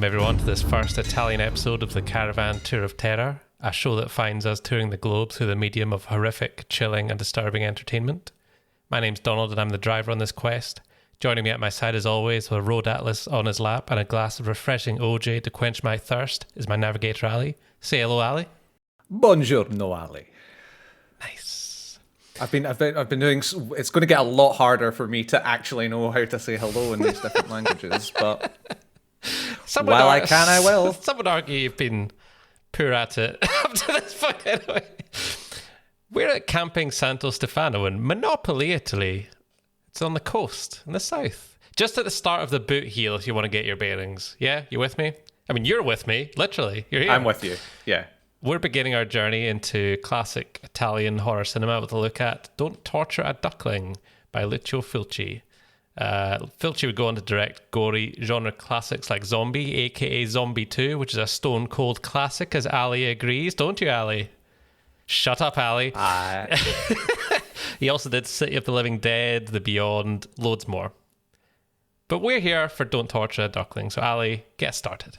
Welcome everyone to this first Italian episode of the Caravan Tour of Terror, a show that finds us touring the globe through the medium of horrific, chilling and disturbing entertainment. My name's Donald and I'm the driver on this quest. Joining me at my side as always with a road atlas on his lap and a glass of refreshing OJ to quench my thirst is my navigator Ali. Say hello Ali. Buongiorno Ali. Nice. I've been doing. It's going to get a lot harder for me to actually know how to say hello in these different languages, but while I can, I will. Some would argue you've been poor at it up to this point anyway. We're at Camping Santo Stefano in Monopoly, Italy. It's on the coast in the south. Just at the start of the boot heel if you want to get your bearings. Yeah, you with me? I mean, you're with me, literally. You're here. I'm with you, yeah. We're beginning our journey into classic Italian horror cinema with a look at Don't Torture a Duckling by Lucio Fulci. Fulci would go on to direct gory genre classics like Zombie, aka Zombie 2, which is a stone cold classic, as Ali agrees. Don't you, Ali? Shut up, Ali. He also did City of the Living Dead, The Beyond, loads more. But we're here for Don't Torture a Duckling, so Ali, get started.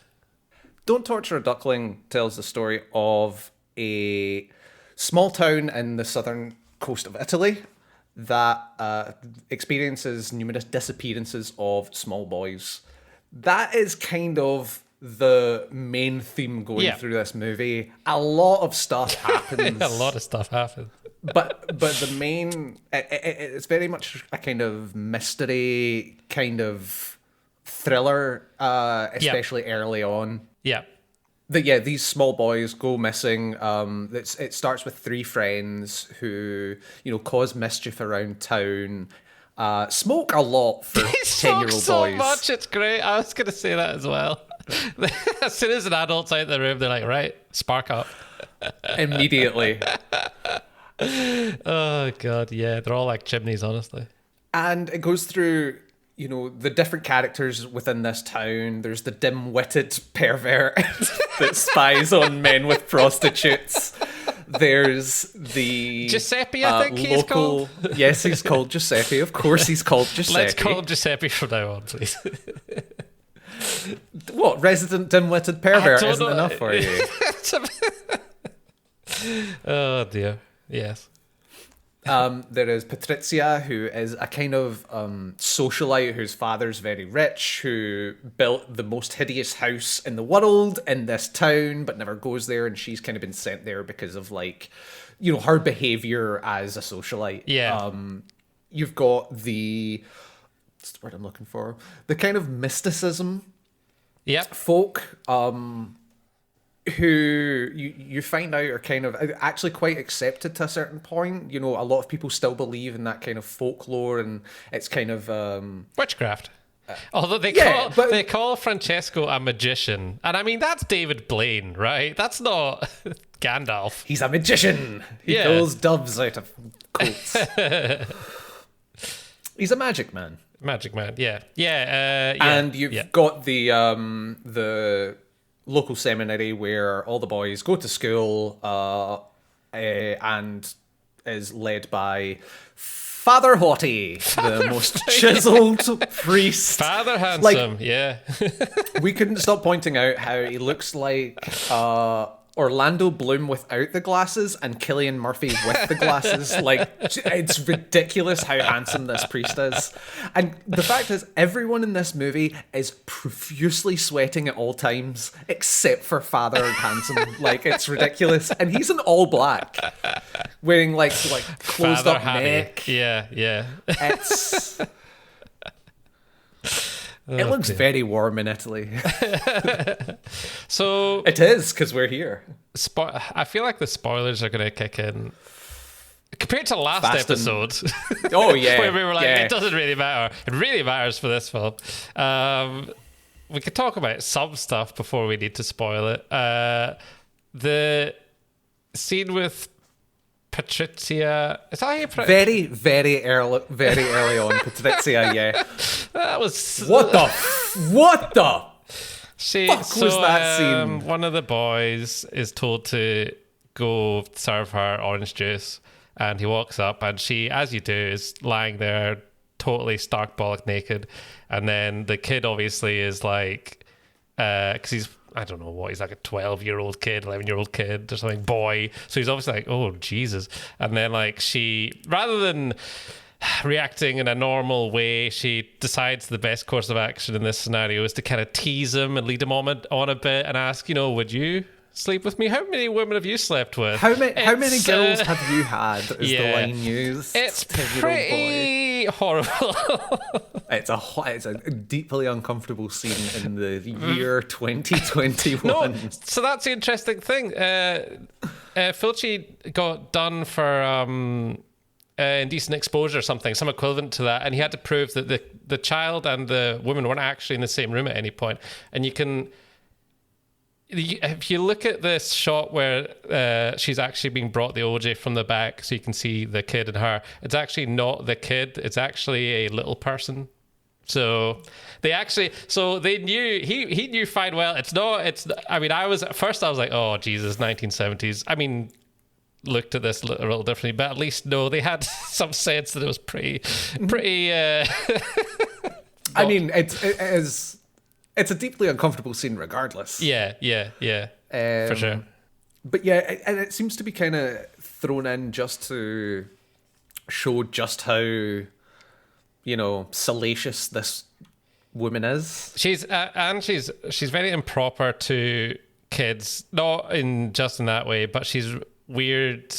Don't Torture a Duckling tells the story of a small town in the southern coast of Italy that experiences numerous disappearances of small boys. That is kind of the main theme going through this movie. A lot of stuff happens. A lot of stuff happens. But the main... it's very much a kind of mystery, kind of thriller, especially early on. Yeah. These small boys go missing. It starts with three friends who, cause mischief around town, smoke a lot for 10-year-old boys. So much, it's great. I was going to say that as well. As soon as an adult's out of the room, they're like, right, spark up. Immediately. Oh, God, yeah. They're all like chimneys, honestly. And it goes through... the different characters within this town. There's the dim-witted pervert that spies on men with prostitutes. There's the... Giuseppe, I think he's called. Yes, he's called Giuseppe. Of course he's called Giuseppe. Let's call him Giuseppe from now on, please. What, resident dim-witted pervert isn't enough for you? Oh, dear. Yes. There is Patrizia, who is a kind of socialite whose father's very rich, who built the most hideous house in the world in this town, but never goes there, and she's kind of been sent there because of her behavior as a socialite. Yeah. You've got what's the word I'm looking for? The kind of mysticism. Yep. Folk. Who you find out are kind of actually quite accepted to a certain point. A lot of people still believe in that kind of folklore, and it's kind of witchcraft. Although they call Francesco a magician, and I mean that's David Blaine, right? That's not Gandalf. He's a magician. He pulls doves out of coats. He's a magic man. Magic man, yeah. And you've got the local seminary where all the boys go to school and is led by Father Haughty, the most chiseled priest. Father Handsome, yeah. We couldn't stop pointing out how he looks like Orlando Bloom without the glasses and Cillian Murphy with the glasses. It's ridiculous how handsome this priest is. And the fact is, everyone in this movie is profusely sweating at all times, except for Father Handsome. It's ridiculous. And he's in all black, wearing closed up neck. Yeah. It's... It looks very warm in Italy. So it is, because we're here. I feel like the spoilers are going to kick in compared to last episode. Oh yeah, where we were like, it doesn't really matter. It really matters for this film. We could talk about some stuff before we need to spoil it. The scene with Patrizia, is that how you pronounce it? Very early on, Patrizia, yeah. That was... What the fuck was that scene? One of the boys is told to go serve her orange juice, and he walks up, and she, as you do, is lying there totally stark bollock naked, and then the kid obviously is like because he's, I don't know what, he's like a 12-year-old kid, 11-year-old kid or something, boy. So he's obviously like, oh, Jesus. And then like she, rather than reacting in a normal way, she decides the best course of action in this scenario is to kind of tease him and lead him on a bit and ask, would you sleep with me? How many women have you slept with? How many girls have you had? Is the line used? It's pretty horrible. It's a deeply uncomfortable scene in the year 2021. No, so that's the interesting thing. Fulci got done for indecent exposure or something, some equivalent to that, and he had to prove that the child and the woman weren't actually in the same room at any point. And if you look at this shot where she's actually being brought the OJ from the back, so you can see the kid and her, it's actually not the kid, it's actually a little person. So they knew, he knew fine well. I mean, I was like, oh Jesus, 1970s. I mean, looked at this a little differently, but at least they had some sense that it was pretty I mean, it's a deeply uncomfortable scene regardless. Yeah, for sure. But yeah, and it seems to be kind of thrown in just to show just how, salacious this woman is. She's very improper to kids, not in that way, but she's weird.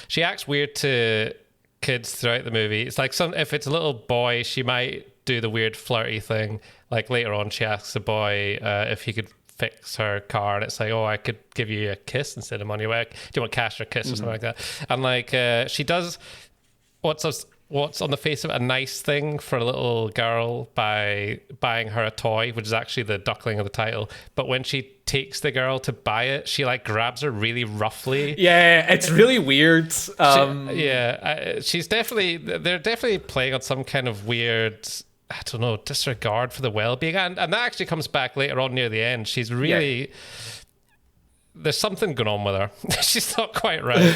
She acts weird to kids throughout the movie. It's like if it's a little boy, she might do the weird flirty thing. Like later on, she asks the boy if he could fix her car, and it's like, oh, I could give you a kiss instead of money. Do you want cash or a kiss or something like that? And like she does what's on the face of it, a nice thing for a little girl by buying her a toy, which is actually the Duckling of the title. But when she takes the girl to buy it, she like grabs her really roughly. Yeah, it's really weird. She's they're definitely playing on some kind of weird, I don't know, disregard for the well-being, and that actually comes back later on near the end. She's really there's something going on with her. She's not quite right.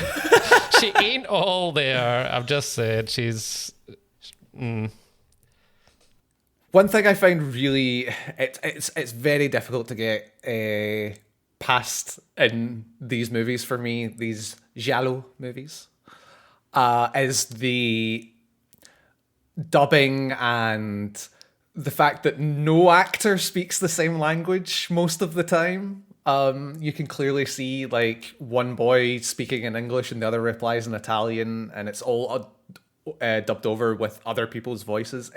She ain't all there. I've just said she's. One thing I find really it's very difficult to get past in these movies for me, these giallo movies, is the dubbing and the fact that no actor speaks the same language most of the time. You can clearly see like one boy speaking in English and the other replies in Italian, and it's all dubbed over with other people's voices.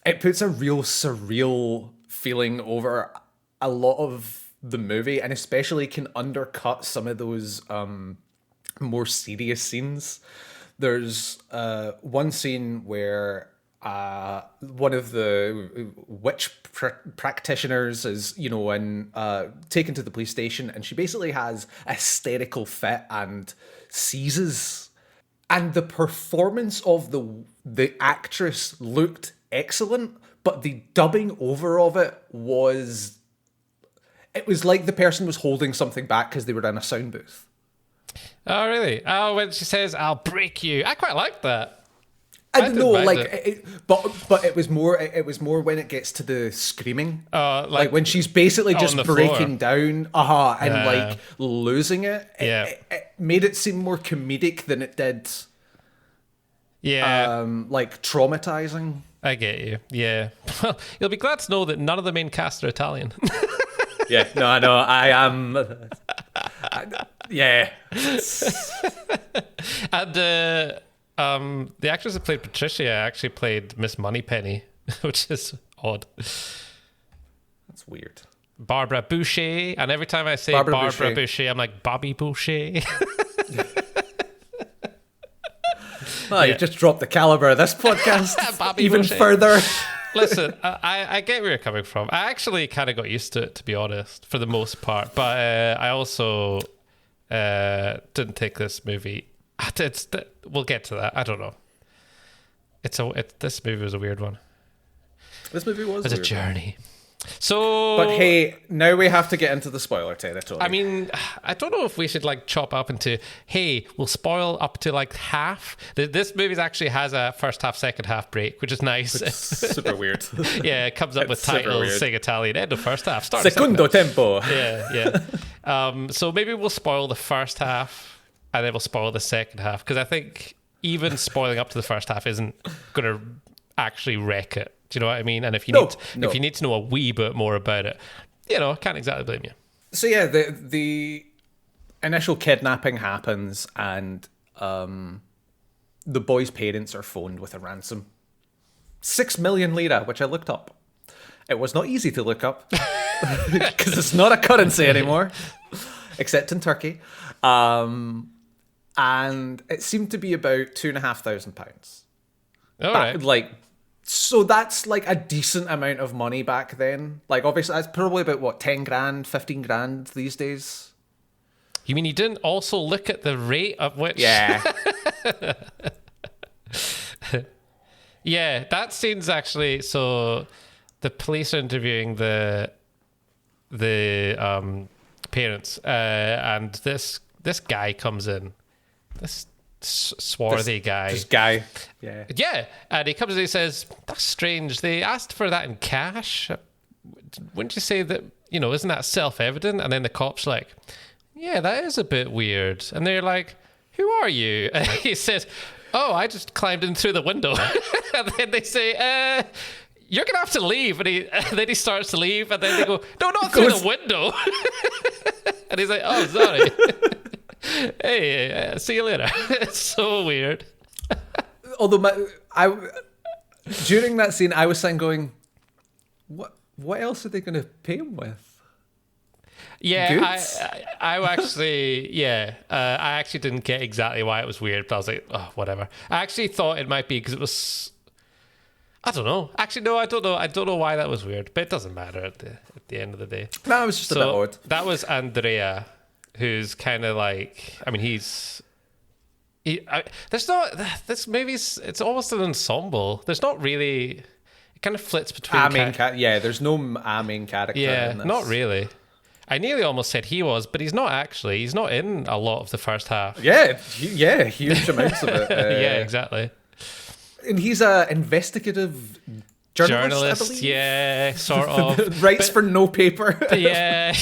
It puts a real surreal feeling over a lot of the movie, and especially can undercut some of those more serious scenes. There's one scene where one of the witch practitioners is, taken to the police station, and she basically has a hysterical fit and seizes. And the performance of the actress looked excellent, but the dubbing over of it was like the person was holding something back because they were in a sound booth. Oh, really? Oh, when she says, "I'll break you," I quite like that. I don't know, but it was more when it gets to the screaming, like when she's basically just breaking down, and like losing it. It made it seem more comedic than it did. Yeah, like traumatizing. I get you. Yeah, well, you'll be glad to know that none of the main cast are Italian. Yeah, no, I know. I am. Yeah, and the actress that played Patricia actually played Miss Moneypenny, which is odd. That's weird. Barbara Boucher, and every time I say Barbara Boucher, I'm like Bobby Boucher. You've just dropped the caliber of this podcast even Boucher. Further. Listen, I get where you're coming from. I actually kind of got used to it, to be honest, for the most part. But I also didn't take this movie. We'll get to that. I don't know. This movie was a weird one. This movie was a journey. So, But hey, now we have to get into the spoiler territory. I mean, I don't know if we should like chop up into, hey, we'll spoil up to like half. This movie actually has a first half, second half break, which is nice. It's super weird. Yeah, it comes up with titles, sing Italian, end of first half, start Secondo tempo. Yeah. So maybe we'll spoil the first half and then we'll spoil the second half, because I think even spoiling up to the first half isn't going to actually wreck it. Do you know what I mean? And if you need to know a wee bit more about it, I can't exactly blame you. So yeah, the initial kidnapping happens, and the boy's parents are phoned with a ransom. 6 million lira, which I looked up. It was not easy to look up because it's not a currency anymore, except in Turkey. And it seemed to be about £2,500. All right. So that's like a decent amount of money back then. Like, obviously, that's probably about what, 10 grand, 15 grand these days. You mean you didn't also look at the rate at which? Yeah. Yeah, that scene's actually, so the police are interviewing the parents, and this guy comes in. This swarthy guy. This guy. Yeah. Yeah, and he comes and he says, "That's strange. They asked for that in cash. Wouldn't you say that, isn't that self-evident?" And then the cop's like, "Yeah, that is a bit weird." And they're like, "Who are you?" And he says, "Oh, I just climbed in through the window." And then they say, "You're going to have to leave." And then he starts to leave, and then they go, "No, not through the window." And he's like, "Oh, sorry." Hey, see you later. It's so weird. Although during that scene, I was saying, going, what else are they going to pay him with? Yeah, I actually, I actually didn't get exactly why it was weird, but I was like, oh, whatever. I actually thought it might be because it was, I don't know. Actually, no, I don't know. I don't know why that was weird, but it doesn't matter at the end of the day. No, it was just a bit odd. That was Andrea, who's kind of like, I mean, there's not, this movie's, it's almost an ensemble. There's not really, it kind of flits between. There's no main character in this. Not really. I nearly almost said he was, but he's not actually. He's not in a lot of the first half. Yeah, huge amounts of it. Yeah, exactly. And he's an investigative journalist, I believe. Yeah, sort of. Writes for no paper. Yeah,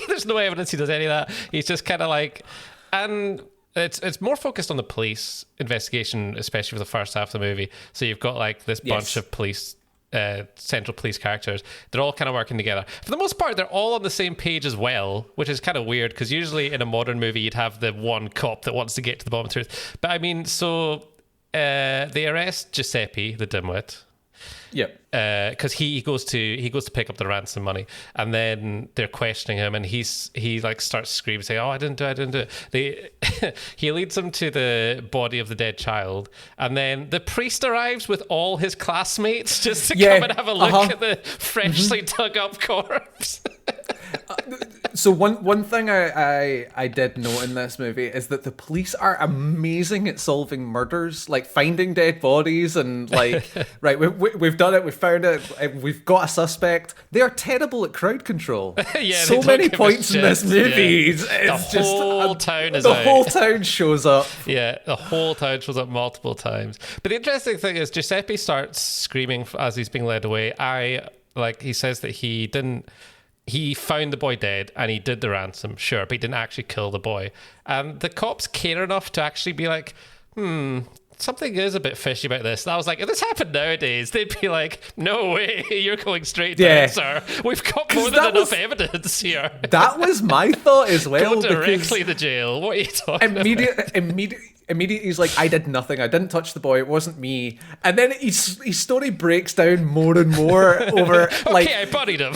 there's no evidence he does any of that. He's just kind of like, and it's more focused on the police investigation, especially for the first half of the movie. So you've got like this bunch of police, central police characters. They're all kind of working together. For the most part, they're all on the same page as well, which is kind of weird because usually in a modern movie you'd have the one cop that wants to get to the bottom of the truth. But I mean, so they arrest Giuseppe, the dimwit. Yep. Because he goes to pick up the ransom money, and then they're questioning him, and he like starts screaming, saying, "Oh, I didn't do it." He leads them to the body of the dead child, and then the priest arrives with all his classmates just to come and have a look at the freshly dug up corpse. So one thing I did note in this movie is that the police are amazing at solving murders, like finding dead bodies and like, right, we've done it, we've found it, we've got a suspect. They are terrible at crowd control. Yeah, so many points in this movie. Yeah. The whole town is the out. whole town shows up. Yeah, the whole town shows up multiple times. But the interesting thing is Giuseppe starts screaming as he's being led away. He says that he found the boy dead and he did the ransom, sure, but he didn't actually kill the boy. And the cops care enough to actually be like, something is a bit fishy about this. And I was like, if this happened nowadays, they'd be like, no way, you're going straight down, sir. We've got more than enough evidence here. That was my thought as well. Go directly to jail. What are you talking about? Immediately he's like, I did nothing. I didn't touch the boy. It wasn't me. And then his story breaks down more and more over like... Okay, I buried him.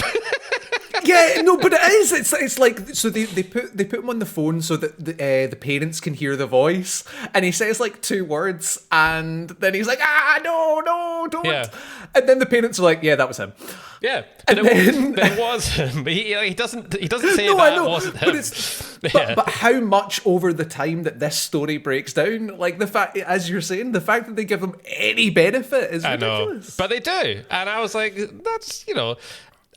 Yeah, no, but it is. It's like, so they put him on the phone so that the parents can hear the voice, and he says like 2 words, and then he's like, no, don't. Yeah. And then the parents are like, yeah, that was him. Yeah, but it was him. He doesn't say no, that I know, it wasn't him. But how much over the time that this story breaks down, like the fact, as you're saying, the fact that they give him any benefit is ridiculous. I know, but they do, and I was like, that's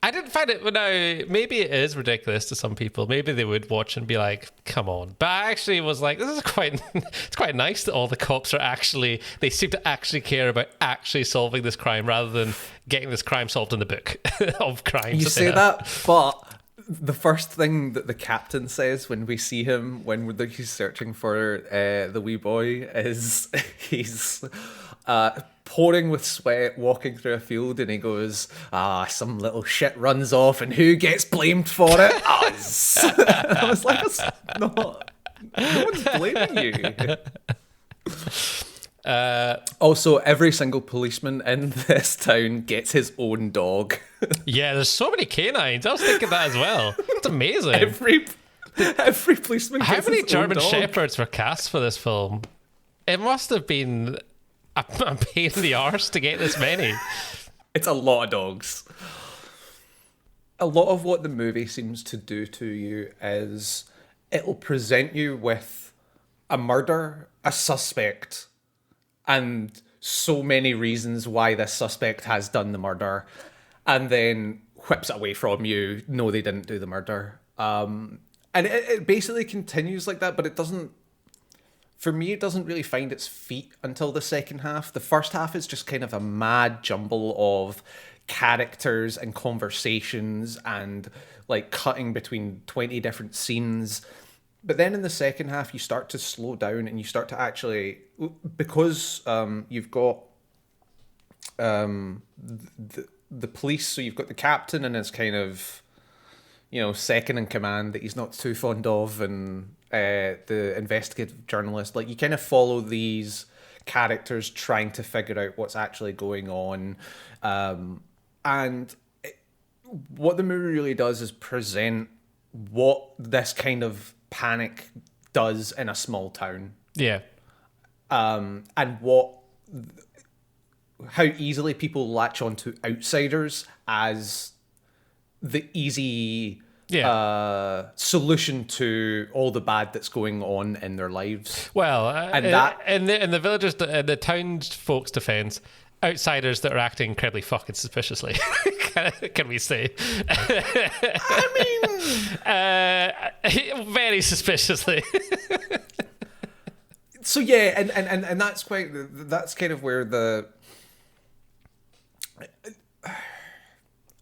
I didn't find it. Now, maybe it is ridiculous to some people. Maybe they would watch and be like, "Come on!" But I actually was like, "This is quite. It's quite nice that all the cops are actually. They seem to actually care about actually solving this crime rather than getting this crime solved in the book of crimes." You say that, but the first thing that the captain says when we see him when he's searching for the wee boy is he's pouring with sweat, walking through a field, and he goes, some little shit runs off, and who gets blamed for it? Us. I was like, it's not. No one's blaming you. Also, every single policeman in this town gets his own dog. Yeah, there's so many canines. I was thinking that as well. It's amazing. Every policeman gets How many his own German dog. shepherds were cast for this film? It must have been a pain in the arse to get this many. It's a lot of dogs. A lot of what the movie seems to do to you is it'll present you with a murder, a suspect, and so many reasons why this suspect has done the murder, and then whips it away from you. No, they didn't do the murder. And it basically continues like that, but it doesn't. For me, it doesn't really find its feet until the second half. The first half is just kind of a mad jumble of characters and conversations and like cutting between 20 different scenes. But then in the second half, you start to slow down and you start to actually, because you've got the police, so you've got the captain and his kind of, second in command that he's not too fond of, and the investigative journalist. Like, you kind of follow these characters trying to figure out what's actually going on. What the movie really does is present what this kind of panic does in a small town. Yeah. And how easily people latch onto outsiders as the easy solution to all the bad that's going on in their lives. Well, and that in the villagers, the townsfolk's defense, outsiders that are acting incredibly fucking suspiciously. Can we say? I mean, very suspiciously. So yeah, and that's kind of where the.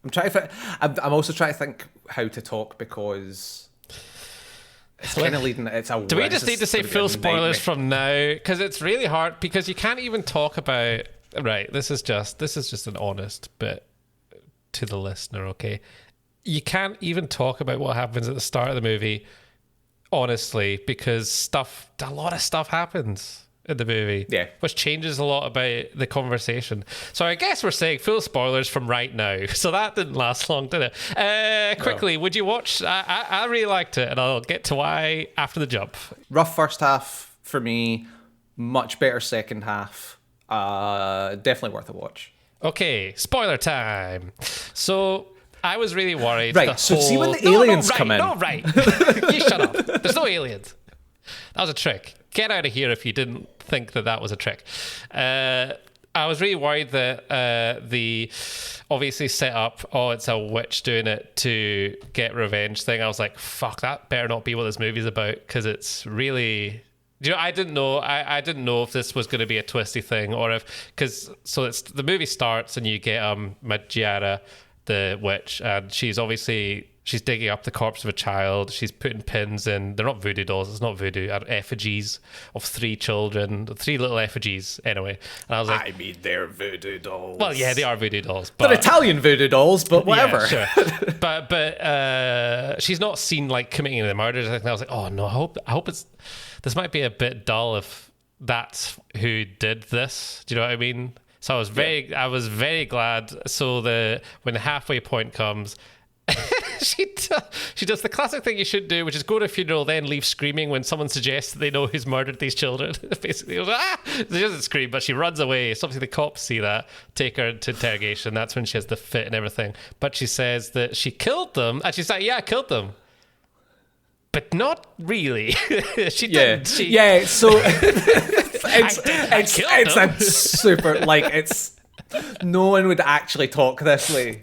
I'm also trying to think how to talk, because it's kind of leading. Do we just need to say full spoilers from now? Because it's really hard, because you can't even talk about. Right, this is just an honest bit to the listener. Okay, you can't even talk about what happens at the start of the movie, honestly, because a lot of stuff happens in the movie, which changes a lot about the conversation. So I guess we're saying full spoilers from right now. So that didn't last long, did it? Quickly, would you watch? I really liked it, and I'll get to why after the jump. Rough first half for me, much better second half. Definitely worth a watch. Okay, spoiler time. So I was really worried. Right, see when the aliens come in. No, right. You shut up. There's no aliens. That was a trick. Get out of here if you didn't think that was a trick. I was really worried that the obviously set up, it's a witch doing it to get revenge thing. I was like, fuck, that better not be what this movie's about, because it's really... I didn't know. I didn't know if this was going to be a twisty thing, or it's the movie starts and you get Magiara, the witch, and she's digging up the corpse of a child. She's putting pins in. They're not voodoo dolls. It's not voodoo. Effigies of 3 children, 3 little effigies. Anyway, and I was like, I mean, they're voodoo dolls. Well, yeah, they are voodoo dolls. But, they're Italian voodoo dolls, but whatever. Yeah, sure. but she's not seen like committing any murders. I was like, oh no, I hope it's. This might be a bit dull if that's who did this. Do you know what I mean? So I was very glad. So when the halfway point comes, she does the classic thing you should do, which is go to a funeral, then leave screaming when someone suggests that they know who's murdered these children. Basically, she goes, she doesn't scream, but she runs away. So obviously the cops see that, take her to interrogation. That's when she has the fit and everything. But she says that she killed them, and she's like, yeah, I killed them. But not really. She didn't. So it's a super, like, No one would actually talk this way.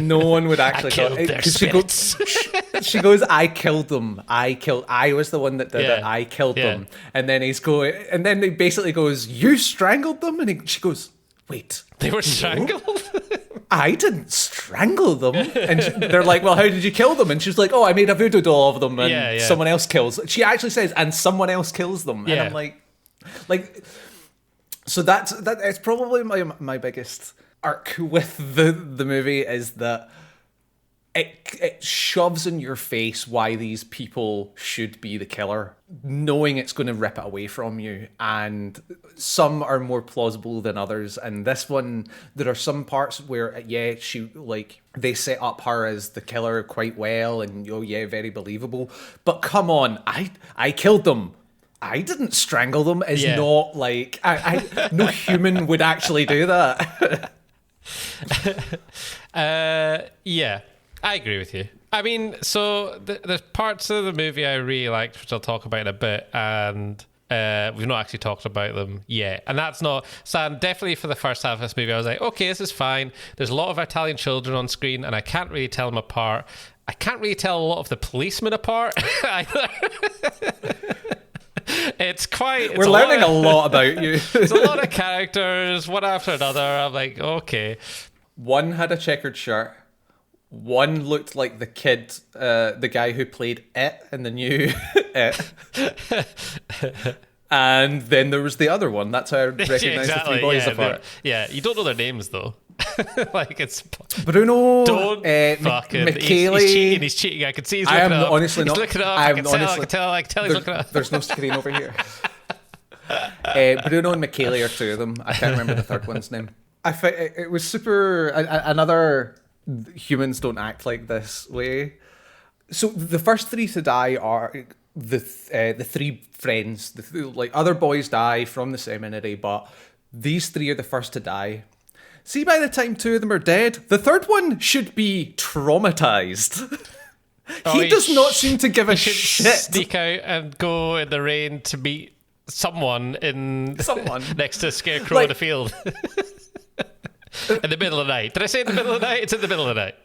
No one would actually talk. Because she goes, I killed them. I was the one that did it. I killed them. And then and then he basically goes, you strangled them? And she goes, wait. They were strangled? I didn't strangle them. And they're like, well, how did you kill them? And she's like, oh, I made a voodoo doll of them and someone else kills. She actually says, and someone else kills them. And I'm like, so it's probably my biggest arc with the movie is that it shoves in your face why these people should be the killer, knowing it's going to rip it away from you. And some are more plausible than others. And this one, there are some parts where, they set up her as the killer quite well, and very believable. But come on, I killed them. I didn't strangle them is not like no human would actually do that. I agree with you. I mean, so there's parts of the movie I really liked, which I'll talk about in a bit, and we've not actually talked about them yet. And that's not... So definitely for the first half of this movie, I was like, okay, this is fine. There's a lot of Italian children on screen, and I can't really tell them apart. I can't really tell a lot of the policemen apart either. We're learning a lot about you. There's a lot of characters, one after another. I'm like, okay. One had a checkered shirt. One looked like the kid, the guy who played It in the new It. And then there was the other one. That's how I recognise the three boys apart. You don't know their names though. Like it's Bruno. Don't fucking. McKaylee. He's cheating. I can see he's looking it up. Honestly he's not. looking it up. I can tell he's looking it up. There's no screen over here. Bruno and McKaylee are two of them. I can't remember the third one's name. I think it was super. Another humans don't act like this way. So the first three to die are the three friends. Other boys die from the seminary, but these three are the first to die. See, by the time two of them are dead, the third one should be traumatized. He does not seem to give a shit. Sneak out and go in the rain to meet someone next to a scarecrow in a field. In the middle of the night. Did I say in the middle of the night? It's in the middle of the night.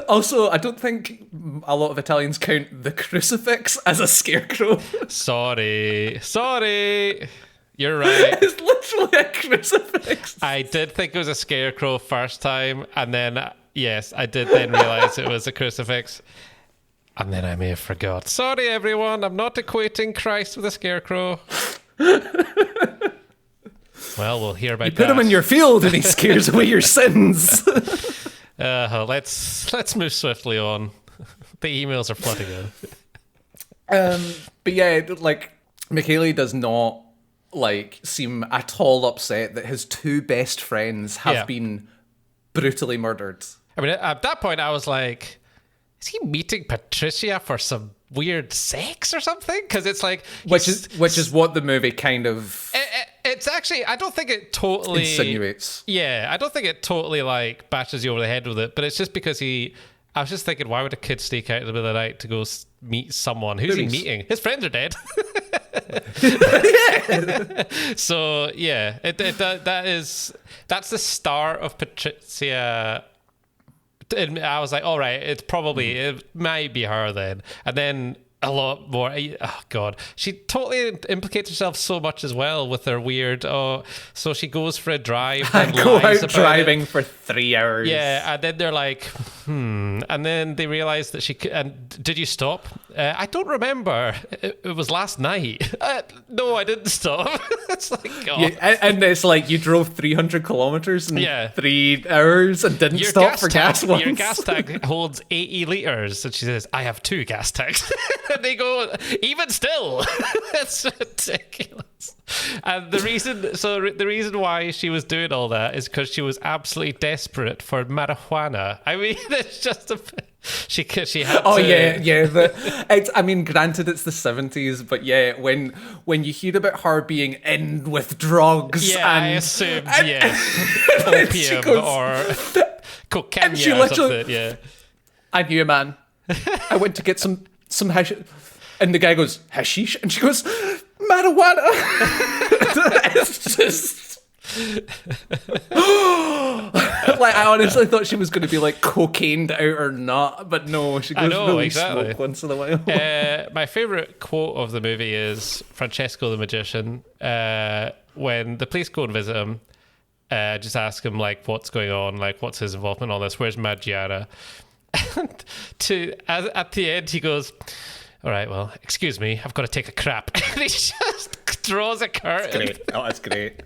Also, I don't think a lot of Italians count the crucifix as a scarecrow. Sorry. You're right. It's literally a crucifix. I did think it was a scarecrow first time, and then, yes, I did then realise it was a crucifix. And then I may have forgot. Sorry, everyone. I'm not equating Christ with a scarecrow. Well, we'll hear about that. You put him in your field and he scares away your sins. Let's move swiftly on. The emails are flooding in. But yeah, McKaylee does not seem at all upset that his two best friends have been brutally murdered. I mean, at that point, I was like, is he meeting Patricia for some weird sex or something? Because it's like... Which is what the movie kind of... It's actually... I don't think it totally... insinuates. Yeah, I don't think it totally, bashes you over the head with it, but it's just because I was just thinking, why would a kid sneak out in the middle of the night to go meet someone? Who's he meeting? His friends are dead. So, yeah, that's the start of Patricia... And I was like, all right, it might be her then. And then a lot more. Oh, God. She totally implicates herself so much as well with her weird, so she goes for a drive and go lies out about driving it. for 3 hours. Yeah, and then they're like, And then they realize that she... And did you stop? I don't remember. It was last night. No, I didn't stop. It's like, God. Yeah, and it's like you drove 300 kilometers in 3 hours and didn't stop for gas once. Your gas tank holds 80 liters. And she says, I have 2 gas tanks. And they go, even still. It's ridiculous. And the reason why she was doing all that is because she was absolutely desperate for marijuana. I mean, it's just a... She had to... yeah. I mean, granted, it's the 70s, but yeah, when you hear about her being in with drugs, I assumed, opium or cocaine or something. Yeah, I knew a man. I went to get some hashish, and the guy goes hashish, and she goes marijuana. It's just Like, I honestly thought she was going to be like cocained out or not, but no, she goes really smoke once in a while. My favorite quote of the movie is Francesco the magician. When the police go and visit him, just ask him like what's going on, like what's his involvement in all this, where's Maggiara? And at the end he goes, all right, well, excuse me, I've got to take a crap. And he just draws a curtain. That's great. Oh, that's great.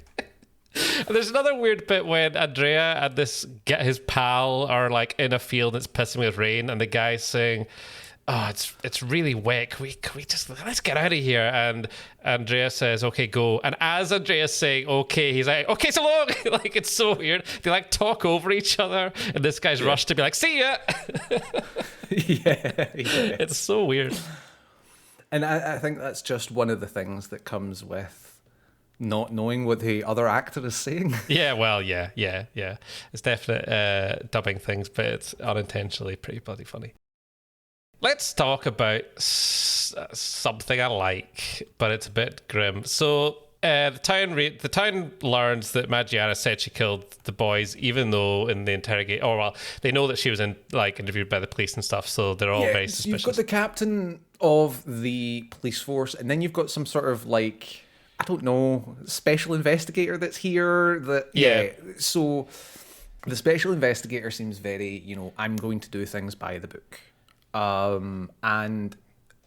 And there's another weird bit when Andrea and his pal are like in a field that's pissing with rain, and the guy's saying, "Oh, it's really wet. Can we just let's get out of here?" And Andrea says, "Okay, go." And as Andrea's saying, "Okay," he's like, "Okay, so long." Like, it's so weird. They like talk over each other, and this guy's rushed to be like, "See ya." yeah. It's so weird. And I think that's just one of the things that comes with not knowing what the other actor is saying. Yeah, well, yeah. It's definite dubbing things, but it's unintentionally pretty bloody funny. Let's talk about something I like, but it's a bit grim. So the town learns that Maggiara said she killed the boys, even though in the they know that she was interviewed by the police and stuff, so they're all very suspicious. You've got the captain of the police force, and then you've got some sort of like, I don't know, special investigator that's here. So the special investigator seems very, I'm going to do things by the book. And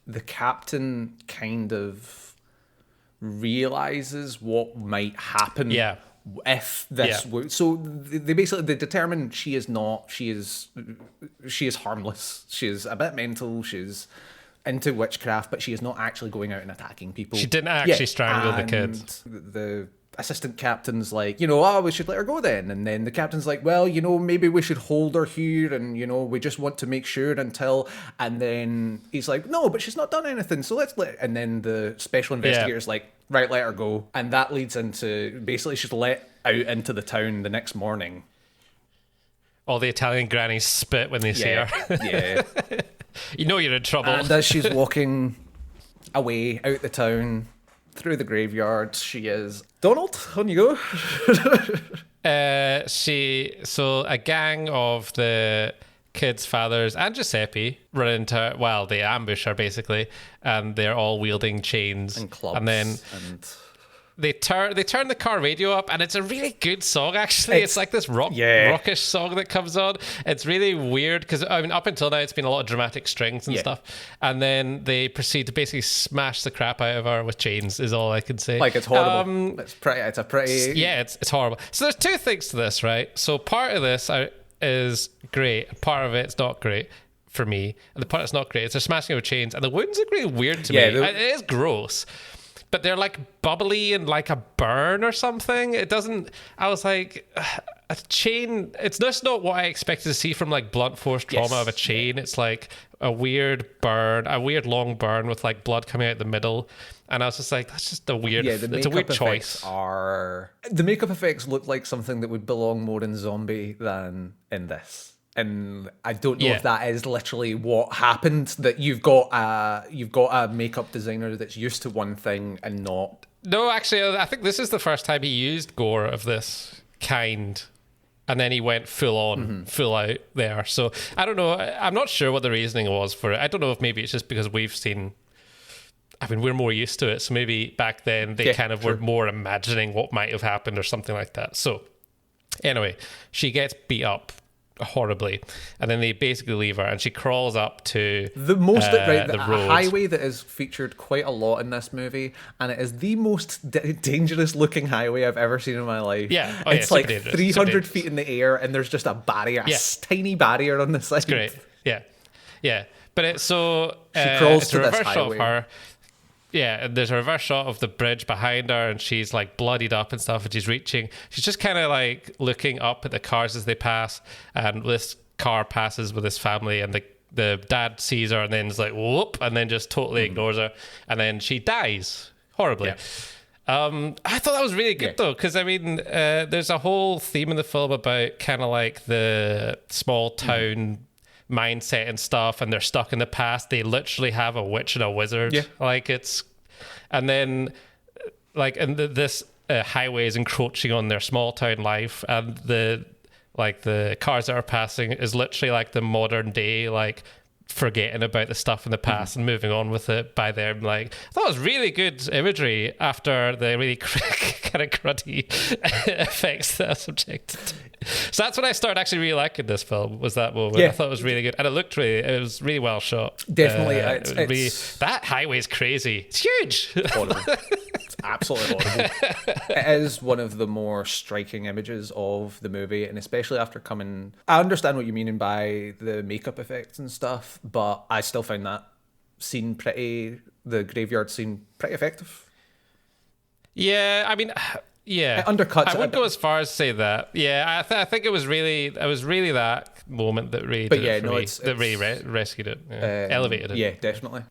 the captain kind of realizes what might happen if this so they determine she is harmless. She is a bit mental, she's into witchcraft, but she is not actually going out and attacking people. She didn't actually strangle the kids. The assistant captain's like, we should let her go then. And then the captain's like, well, maybe we should hold her here, and we just want to make sure until. And then he's like, no, but she's not done anything, so let's let. And then the special investigator's like, right, let her go. And that leads into basically she's let out into the town the next morning. All the Italian grannies spit when they see her. Yeah. You're in trouble. And as she's walking away out the town through the graveyard, she is Donald. On you go. So a gang of the kids' fathers and Giuseppe run into they ambush her basically, and they're all wielding chains and clubs, and then they turn the car radio up, and it's a really good song actually. It's like this rockish song that comes on. It's really weird because up until now it's been a lot of dramatic strings and stuff, and then they proceed to basically smash the crap out of her with chains is all I can say. Like, it's horrible. It's horrible. So there's two things to this, right? So part of this is great, and part of it's not great for me, and the part that's not great is they're smashing her with chains, and the wounds look really weird to me. It is gross, but they're like bubbly and like a burn or something. It doesn't. I was like, a chain. It's just not what I expected to see from like blunt force trauma of a chain. It's like a weird burn, a weird long burn with like blood coming out the middle. And I was just like, that's just a weird. It's a weird choice. The makeup effects look like something that would belong more in Zombie than in this. And I don't know if that is literally what happened, that you've got a makeup designer that's used to one thing and not. No, actually, I think this is the first time he used gore of this kind, and then he went full out there. So I don't know. I'm not sure what the reasoning was for it. I don't know if maybe it's just because we've seen. I mean, we're more used to it, so maybe back then they were more imagining what might have happened or something like that. So anyway, she gets beat up horribly, and then they basically leave her, and she crawls up to the road. Highway that is featured quite a lot in this movie, and it is the most dangerous looking highway I've ever seen in my life. It's like 300 feet in the air, and there's just a barrier, a tiny barrier on the side. It's great. Yeah. But it's so she crawls it's to a reverse this highway. Shot of her. Yeah, and there's a reverse shot of the bridge behind her, and she's like bloodied up and stuff, and she's just kind of like looking up at the cars as they pass, and this car passes with this family, and the dad sees her and then is like, whoop, and then just totally ignores her, and then she dies horribly. I thought that was really good though, because I mean, there's a whole theme in the film about kind of like the small town mindset and stuff, and they're stuck in the past. They literally have a witch and a wizard. And then like, and this highways encroaching on their small town life, and the cars that are passing is literally like the modern day, like forgetting about the stuff in the past and moving on with it by them. Like, I thought it was really good imagery after the really kind of cruddy effects that are subjected to. So that's when I started actually really liking this film, was that moment. I thought it was really good, and it was really well shot. Definitely. That highway's crazy. It's huge. Horrible. It's absolutely horrible. It is one of the more striking images of the movie, and especially after coming... I understand what you mean by the makeup effects and stuff, but I still find that the graveyard scene pretty effective. Yeah, I mean... Yeah, it undercuts. I wouldn't go as far as say that. Yeah, I think it was really that moment that really really rescued it, elevated it. Yeah, definitely.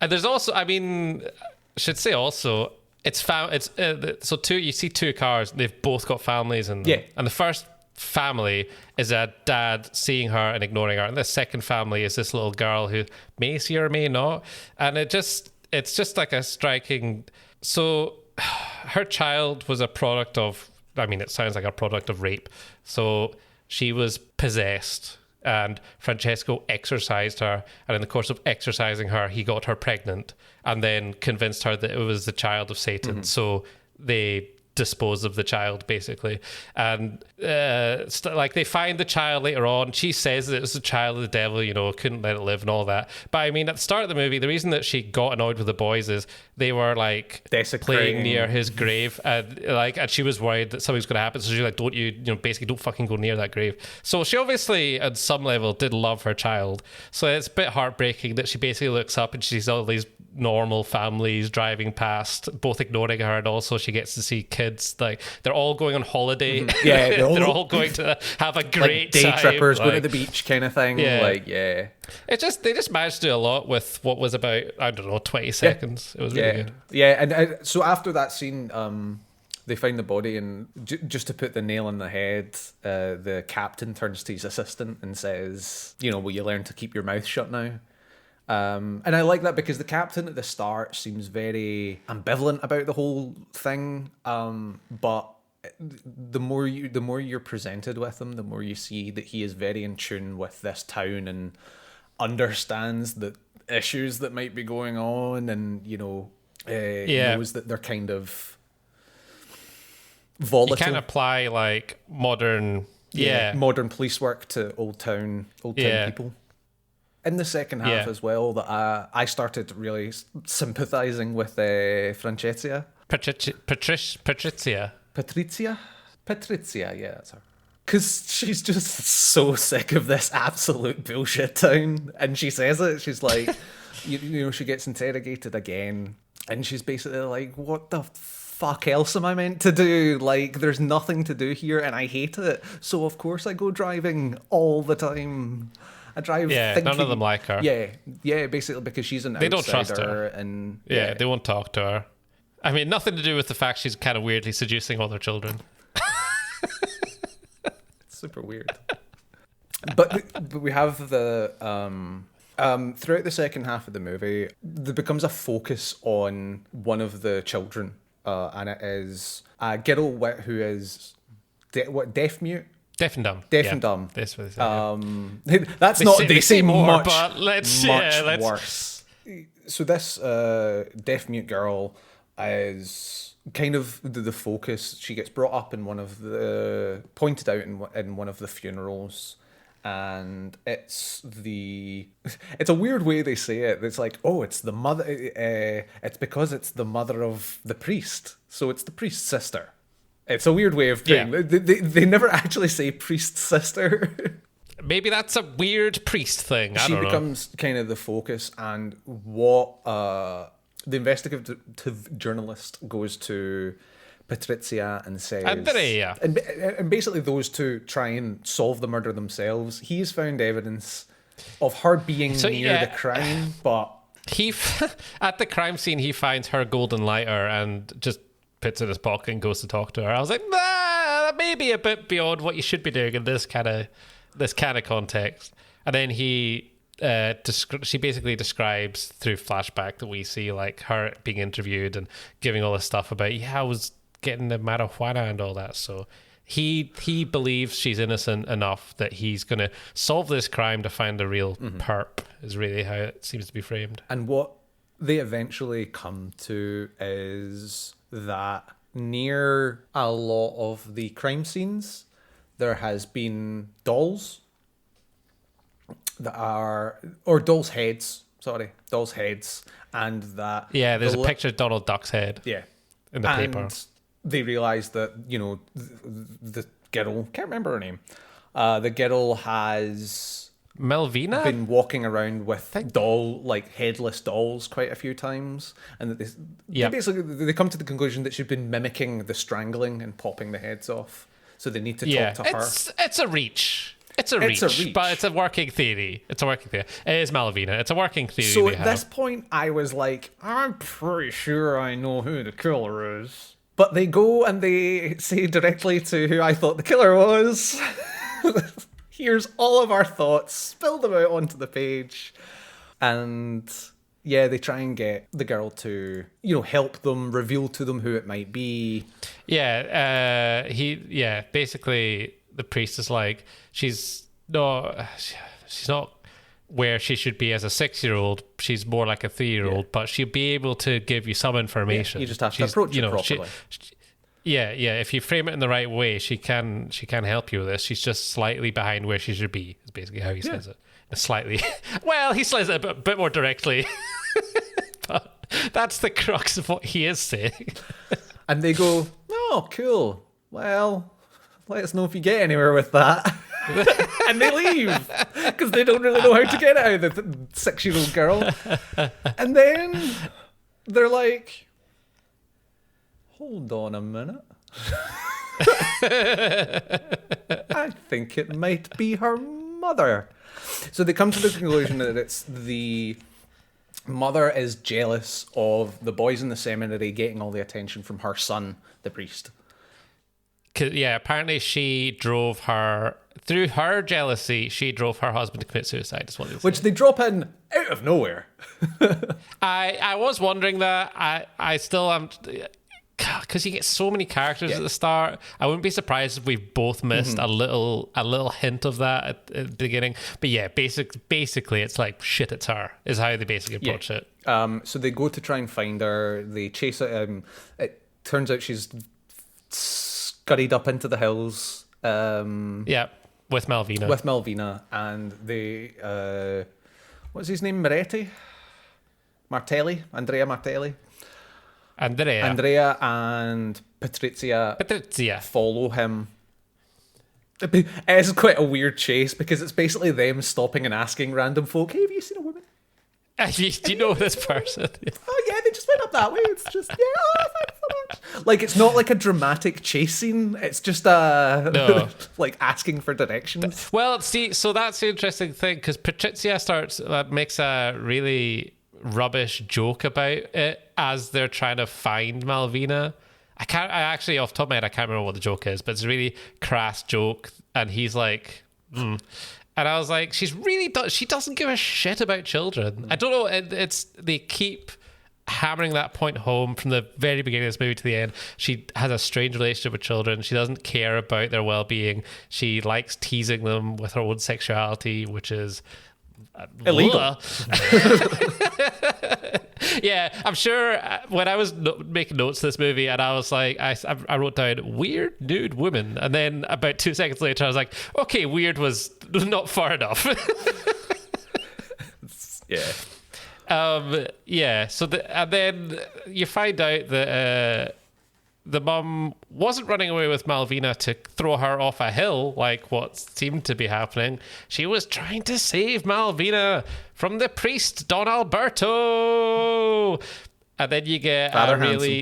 And there's also, I mean, I should say also, you see two cars. They've both got families in them. Yeah. And the first family is a dad seeing her and ignoring her, and the second family is this little girl who may see or may not. And it's just like a striking. So her child was a product of, I mean, it sounds like a product of rape. So she was possessed, and Francesco exorcised her, and in the course of exorcising her, he got her pregnant and then convinced her that it was the child of Satan. So they dispose of the child, basically. And they find the child later on. She says that it was the child of the devil, couldn't let it live and all that. But I mean, at the start of the movie, the reason that she got annoyed with the boys is they were like playing near his grave, and she was worried that something's going to happen. So she's like, basically don't fucking go near that grave. So she obviously at some level did love her child. So it's a bit heartbreaking that she basically looks up and she sees all these normal families driving past, both ignoring her, and also she gets to see kids, like they're all going on holiday. Yeah, they're all going to have a great like day time, trippers going to the beach kind of thing. They just managed to do a lot with what was about, I don't know, 20 seconds. It was really good. And so after that scene, they find the body, and just to put the nail on the head, the captain turns to his assistant and says, will you learn to keep your mouth shut now? And I like that because the captain at the start seems very ambivalent about the whole thing. But the more you're presented with him, the more you see that he is very in tune with this town and understands the issues that might be going on, and knows that they're kind of volatile. You can't apply like modern police work to old town people. In the second half as well, that I started really sympathizing with Francesca. Patrizia, yeah, that's her. Because she's just so sick of this absolute bullshit town. And she says it, she's like, she gets interrogated again. And she's basically like, what the fuck else am I meant to do? Like, there's nothing to do here and I hate it. So of course I go driving all the time. I drive thinking, none of them like her. Yeah, basically because she's an outsider. They don't trust her. And they won't talk to her. I mean, nothing to do with the fact she's kind of weirdly seducing all their children. Super weird. But we have the throughout the second half of the movie, there becomes a focus on one of the children, and it is a girl who is deaf mute. Deaf and dumb. Deaf and dumb. That's what they say. That's not. They say more, much, but let's worse. So this deaf mute girl is kind of the focus. She gets brought up in pointed out in one of the funerals, and it's a weird way they say it. It's like, oh, it's the mother. It's because it's the mother of the priest, so it's the priest's sister. It's a weird way of putting it. They never actually say priest's sister. Maybe that's a weird priest thing. I don't know. She becomes kind of the focus, and what the investigative journalist goes to Patrizia and says... Andrea. And basically those two try and solve the murder themselves. He's found evidence of her being near the crime, but... At the crime scene, he finds her golden lighter and just puts it in his pocket and goes to talk to her. I was like, that may be a bit beyond what you should be doing in this kind of context. And then she basically describes through flashback that we see like her being interviewed and giving all this stuff about, I was getting the marijuana and all that. So he believes she's innocent enough that he's going to solve this crime to find the real perp, is really how it seems to be framed. And what they eventually come to is that near a lot of the crime scenes, there has been dolls that are, or dolls' heads, and that... Yeah, there's a picture of Donald Duck's head in the paper. And they realise that, you know, the girl, can't remember her name, the girl has... Melvina? Been walking around with headless dolls quite a few times, and that they basically they come to the conclusion that she's been mimicking the strangling and popping the heads off. So they need to talk to her. It's a reach. It's a reach, but it's a working theory. It is Malvina. It's a working theory. So at this point, I was like, I'm pretty sure I know who the killer is. But they go and they say directly to who I thought the killer was. Here's all of our thoughts, spill them out onto the page. And yeah, they try and get the girl to, you know, help them, reveal to them who it might be. Basically the priest is like, she's not where she should be as a 6-year-old. She's more like a 3-year-old, but she'll be able to give you some information. You just have to approach it properly. If you frame it in the right way, she can help you with this. She's just slightly behind where she should be, is basically how he says it. Slightly. Well, he says it a bit more directly. But that's the crux of what he is saying. And they go, oh, cool. Well, let us know if you get anywhere with that. And they leave because they don't really know how to get it out of the 6-year-old girl. And then they're like, hold on a minute. I think it might be her mother. So they come to the conclusion that it's the mother is jealous of the boys in the seminary getting all the attention from her son, the priest. Apparently through her jealousy, she drove her husband to commit suicide, is what they say. Which they drop in out of nowhere. I was wondering that. I still am... Because you get so many characters at the start, I wouldn't be surprised if we've both missed a little hint of that at the beginning. But yeah, basically, it's like, shit, it's her, is how they basically approach it. So they go to try and find her. They chase it. It turns out she's scurried up into the hills. With Malvina. And they... what's his name? Andrea Martelli. Andrea and Patrizia follow him. It is quite a weird chase because it's basically them stopping and asking random folk, hey, have you seen a woman? Do you know this person? Oh yeah, they just went up that way. It's just, thanks so much. Like, it's not like a dramatic chase scene. It's just like asking for directions. Well, see, so that's the interesting thing because Patrizia makes a really rubbish joke about it as they're trying to find Malvina. I actually, off the top of my head, I can't remember what the joke is, but it's a really crass joke. And he's like, And I was like, she doesn't give a shit about children. I don't know. They keep hammering that point home from the very beginning of this movie to the end. She has a strange relationship with children. She doesn't care about their well-being. She likes teasing them with her own sexuality, which is illegal. Yeah, I'm sure when I was making notes of this movie and I was like, I wrote down weird nude woman, and then about 2 seconds later I was like, okay, weird was not far enough. So and then you find out that the mum wasn't running away with Malvina to throw her off a hill like what seemed to be happening. She was trying to save Malvina from the priest, Don Alberto. And then you get Father Handsome.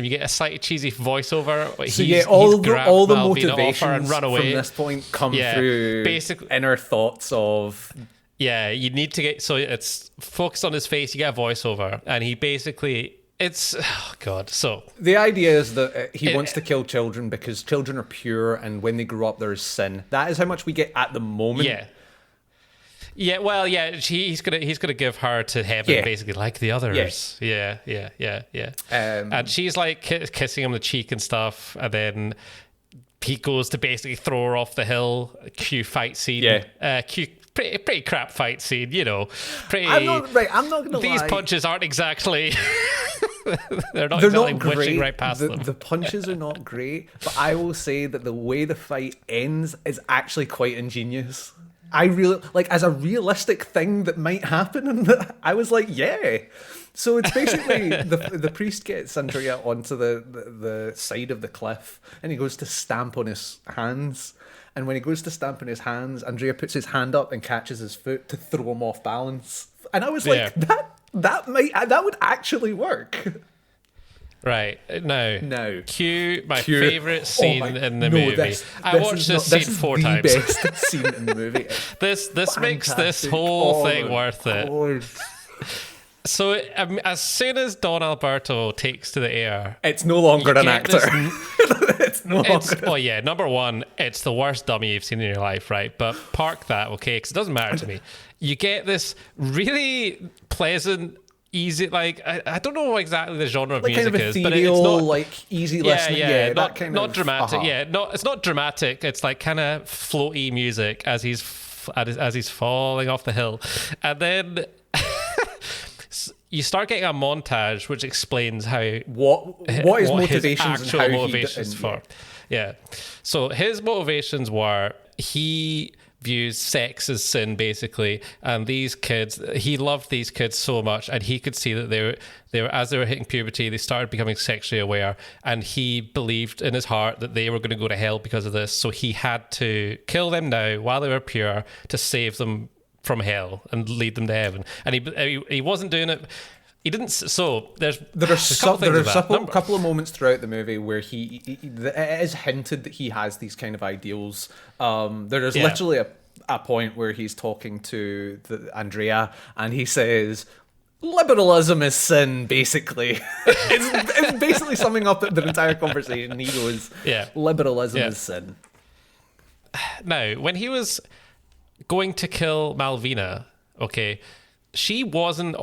You get a slightly cheesy voiceover. So all the motivations from this point come through basically inner thoughts of... Yeah, you need to get... So it's focused on his face. You get a voiceover. And he basically... So the idea is that he wants to kill children because children are pure, and when they grow up, there is sin. That is how much we get at the moment. Yeah, well, yeah, he's gonna give her to heaven, Yeah. basically, like the others. Yeah. And she's like kissing him on the cheek and stuff, and then he goes to basically throw her off the hill. Cue fight scene. Yeah. Pretty crap fight scene, you know. Pretty. I'm not gonna These lie. punches aren't exactly. they're not They're exactly not great. wishing right past them. The punches are not great, but I will say that the way the fight ends is actually quite ingenious. I really like, as a realistic thing that might happen, and I was like, yeah. So it's basically the priest gets Andrea onto the side of the cliff, and he goes to stamp on his hands. And when he goes to stamp on his hands, Andrea puts his hand up and catches his foot to throw him off balance. And I was like, that would actually work. Right. Now, cue my favourite scene in the movie. I watched this scene 4 times. This is the best scene in the movie. This makes this whole thing worth it. So as soon as Don Alberto takes to the air, it's no longer an actor. It's no longer. Oh yeah, number one, it's the worst dummy you've seen in your life, right? But park that, okay? Because it doesn't matter to me. You get this really pleasant, easy, like I don't know what exactly the genre of like music kind of is, but it's not like easy listening. Yeah, not that kind not of, dramatic. uh-huh. Yeah, it's not dramatic. It's like kind of floaty music as he's falling off the hill, and then. You start getting a montage which explains how what his motivations his actual and how motivations for. Yeah. So his motivations were he views sex as sin basically, and these kids, he loved these kids so much, and he could see that they were as they were hitting puberty, they started becoming sexually aware, and he believed in his heart that they were going to go to hell because of this. So he had to kill them now while they were pure to save them from hell and lead them to heaven, and he wasn't doing it. He didn't. So there are a couple of moments throughout the movie where it is hinted that he has these kind of ideals. There is literally a point where he's talking to Andrea, and he says, "Liberalism is sin." Basically, it's basically summing up the entire conversation. He goes, "Liberalism is sin." Now, when he was going to kill Malvina, okay, she wasn't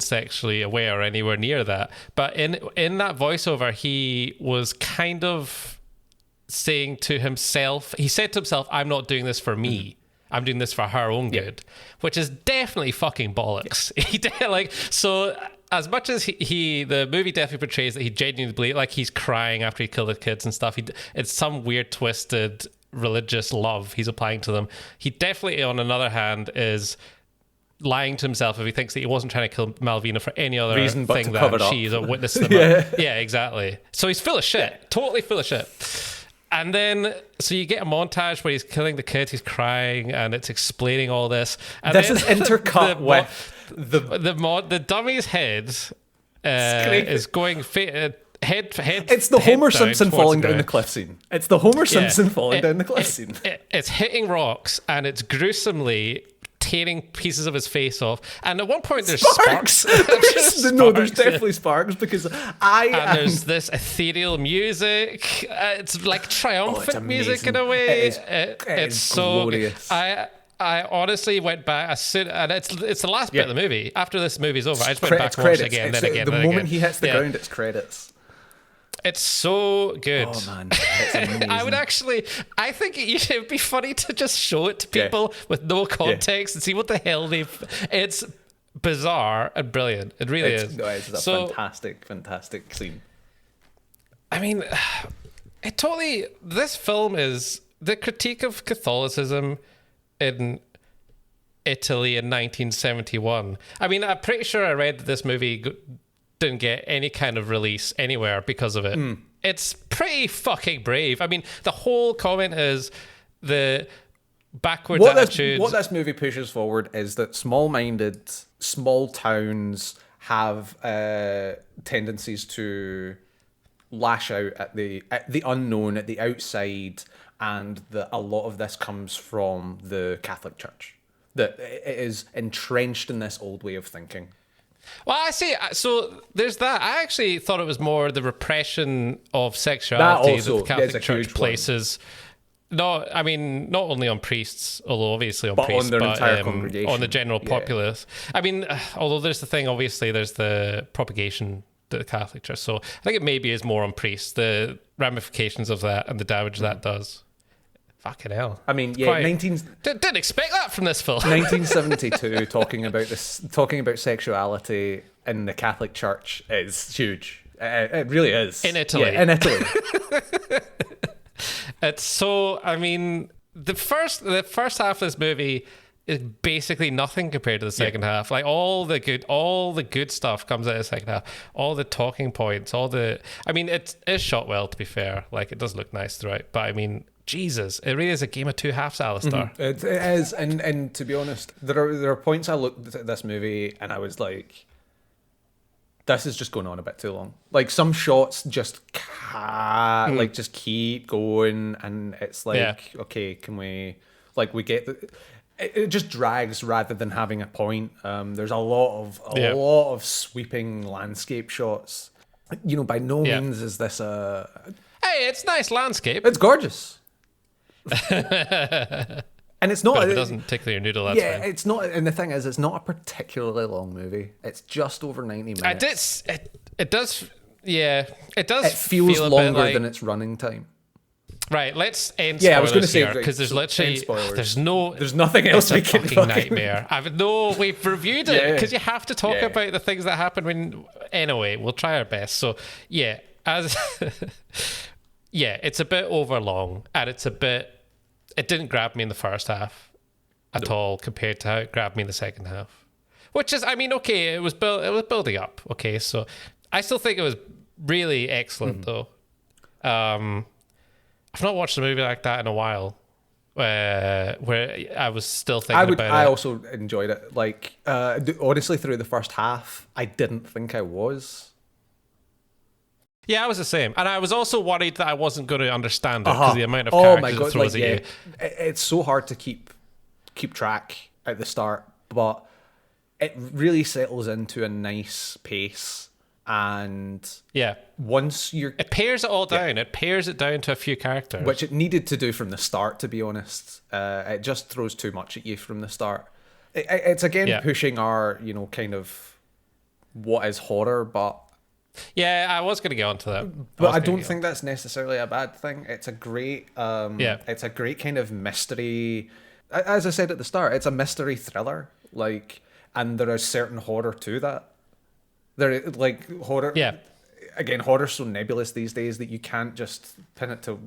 sexually aware or anywhere near that, but in that voiceover he was kind of saying to himself, he said to himself, I'm not doing this for me, I'm doing this for her own good, which is definitely fucking bollocks. He did, like, so as much as the movie definitely portrays that he genuinely believes, like he's crying after he killed the kids and stuff, it's some weird twisted religious love he's applying to them. He definitely, on another hand, is lying to himself if he thinks that he wasn't trying to kill Malvina for any other reason but thing that she's a witness to them. Yeah, exactly. So he's full of shit, totally full of shit. And then, so you get a montage where he's killing the kid, he's crying, and it's explaining all this. And this is intercut with the dummy's head is going head. It's the Homer Simpson falling down the cliff scene. It's the Homer Simpson falling down the cliff scene. It's hitting rocks, and it's gruesomely tearing pieces of his face off. And at one point, there's sparks. There's definitely sparks, because there's this ethereal music. It's like triumphant music in a way. It's so glorious. I honestly went back and it's the last bit of the movie. After this movie's over, I just went back and watched it again, then again. The moment he hits the ground, it's credits. It's so good. Oh man, it's amazing. I think it would be funny to just show it to people with no context and see what the hell it's bizarre and brilliant. It really is. No, it's a fantastic scene. I mean, this film is the critique of Catholicism in Italy in 1971. I mean, I'm pretty sure I read that this movie didn't get any kind of release anywhere because of it. It's pretty fucking brave. I mean, the whole comment is the backwards attitude. What this movie pushes forward is that small-minded, small towns have tendencies to lash out at the unknown, at the outside, and that a lot of this comes from the Catholic Church. That it is entrenched in this old way of thinking. Well, I see. So there's that. I actually thought it was more the repression of sexuality that the Catholic Church places No, I mean, not only on priests, although obviously on But priests, on their but entire congregation. on the general Yeah. populace. I mean, although there's the thing, obviously, there's the propagation to the Catholic Church. So I think it maybe is more on priests, the ramifications of that and the damage that does. Fucking hell. I mean, It's yeah, quite- 19, Didn't expect that from this film. 1972 talking about sexuality in the Catholic Church is huge. It really is. In Italy. Yeah, in Italy. It's so, I mean, the first half of this movie is basically nothing compared to the second half. Like all the good stuff comes out of the second half. All the talking points, I mean, it is shot well, to be fair. Like it does look nice throughout. But I mean, Jesus, it really is a game of two halves, Alistair. It is, and to be honest, there are points I looked at this movie and I was like, this is just going on a bit too long. Like some shots just like just keep going, and it's like, okay, can we we get it just drags rather than having a point. There's a lot of sweeping landscape shots. You know, by no means is this Hey, it's nice landscape. it's gorgeous. And it's not. But if it doesn't tickle your noodle, that's fine. it's not. And the thing is, it's not a particularly long movie. It's just over 90 minutes. It does. Yeah, it does. It feels feel a longer bit like, than its running time. Right, let's end. Yeah, I was going to say because there's end literally spoilers. there's nothing else we it's a can fucking nightmare. We've reviewed it Yeah. because you have to talk Yeah. about the things that happen when. Anyway, we'll try our best. So yeah, it's a bit overlong, and it didn't grab me in the first half at all compared to how it grabbed me in the second half. Which is, I mean, okay, it was building up. Okay, so I still think it was really excellent though. I've not watched a movie like that in a while, where I was still thinking about it. I also enjoyed it. Like honestly, through the first half, I didn't think I was. Yeah, I was the same, and I was also worried that I wasn't going to understand it because the amount of characters it throws at you. It's so hard to keep track at the start, but it really settles into a nice pace. And once it pares it all down. It pares it down to a few characters, which it needed to do from the start. To be honest, it just throws too much at you from the start. It's again pushing our kind of what is horror, but. Yeah, I was going to get onto that. But I don't think that's necessarily a bad thing. It's a great it's a great kind of mystery. As I said at the start, it's a mystery thriller. And there is certain horror to that. There horror. Yeah. Again, horror's so nebulous these days that you can't just pin it to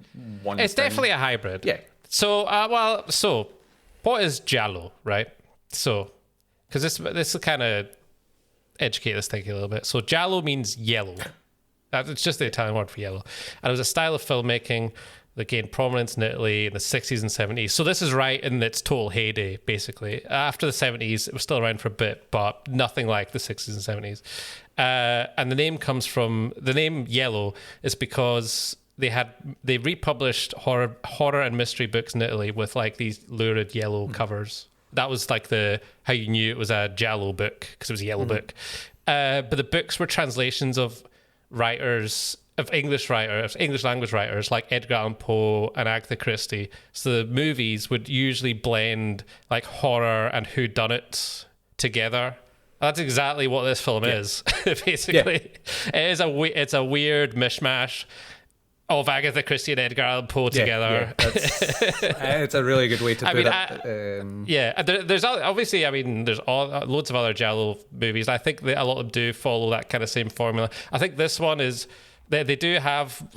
one thing. It's definitely a hybrid. Yeah. So, what is giallo, right? So, because this will kind of educate us thinking a little bit. So giallo means yellow. It's just the Italian word for yellow. And it was a style of filmmaking that gained prominence in Italy in the 60s and 70s. So this is right in its total heyday, basically. After the 70s, it was still around for a bit, but nothing like the 60s and 70s. And the name yellow is because they republished horror and mystery books in Italy with these lurid yellow covers. That was how you knew it was a giallo book, because it was a yellow book. But the books were translations of English language writers like Edgar Allan Poe and Agatha Christie. So the movies would usually blend horror and whodunit together. That's exactly what this film is, basically. It's a weird mishmash of Agatha Christie and Edgar Allan Poe together. It's a really good way to put it. There's obviously, there's loads of other giallo movies. I think that a lot of them do follow that kind of same formula. I think this one is, they do have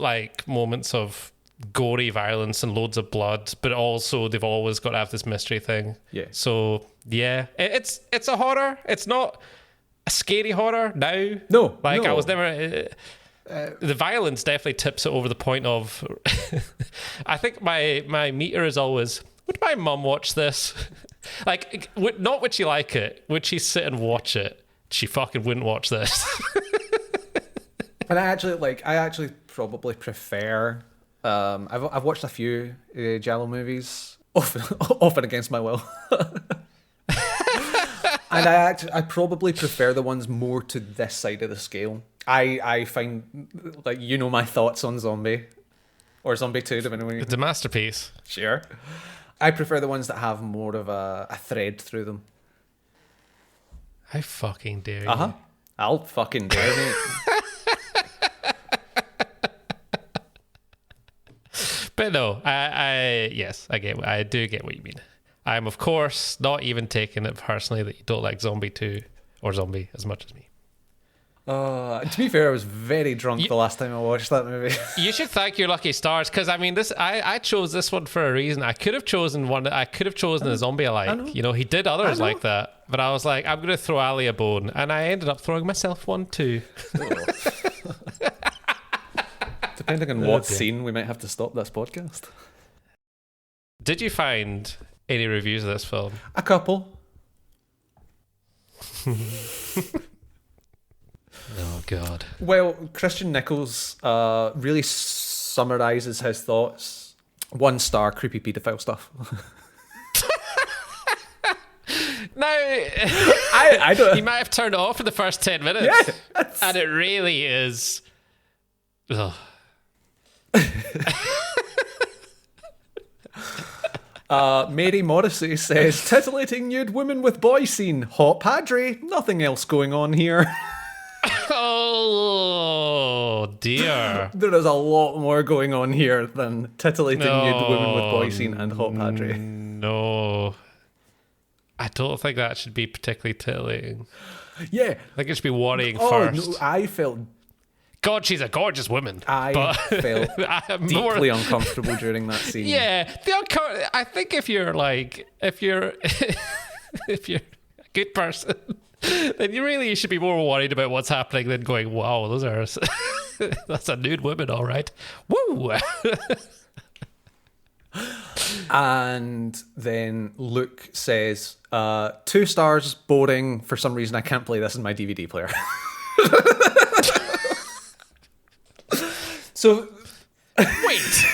moments of gory violence and loads of blood, but also they've always got to have this mystery thing. Yeah. So it's a horror. It's not a scary horror now. No. I was never. The violence definitely tips it over the point of. I think my meter is always, would my mum watch this? Not would she like it? Would she sit and watch it? She fucking wouldn't watch this. And I actually probably prefer. I've watched a few giallo movies, often against my will. And I probably prefer the ones more to this side of the scale. I find my thoughts on Zombie. Or Zombie 2, depending on It's a masterpiece. Sure. I prefer the ones that have more of a thread through them. I fucking dare you. Uh-huh. I'll fucking dare, mate. But no, I do get what you mean. I'm, of course, not even taking it personally that you don't like Zombie 2 or Zombie as much as me. To be fair, I was very drunk the last time I watched that movie. You should thank your lucky stars, because I mean, I chose this one for a reason. I could have chosen one. I could have chosen a zombie I like. You know, he did others like that, but I was like, I'm going to throw Ali a bone, and I ended up throwing myself one too. Depending on what scene, we might have to stop this podcast. Did you find any reviews of this film? A couple. Oh God. Well, Christian Nichols really summarizes his thoughts. 1 star, creepy paedophile stuff. Now, I don't. you might have turned it off in the first 10 minutes. Yeah, and it really is. Ugh. Mary Morrissey says, titillating nude women with boy scene. Hot Padre. Nothing else going on here. Oh dear. There is a lot more going on here than titillating nude women with boy scene and Hot Padre. No. I don't think that should be particularly titillating. Yeah. I think it should be worrying first. No, I felt... God, she's a gorgeous woman. I felt deeply uncomfortable during that scene. Yeah. I think if you're if you're a good person, then you should be more worried about what's happening than going, wow, that's a nude woman, all right. Woo! And then Luke says, 2 stars, boring. For some reason, I can't play this in my DVD player. So, wait.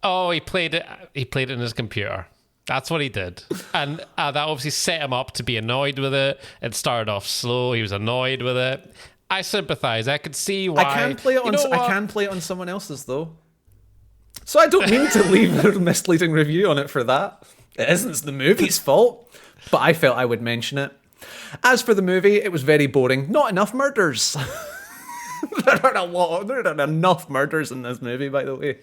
Oh, he played it in his computer. That's what he did. And that obviously set him up to be annoyed with it. It started off slow. He was annoyed with it. I sympathize. I could see why. I can play it on someone else's, though. So I don't mean to leave a misleading review on it for that. It isn't the movie's fault. But I felt I would mention it. As for the movie, it was very boring. Not enough murders. There aren't enough murders in this movie, by the way.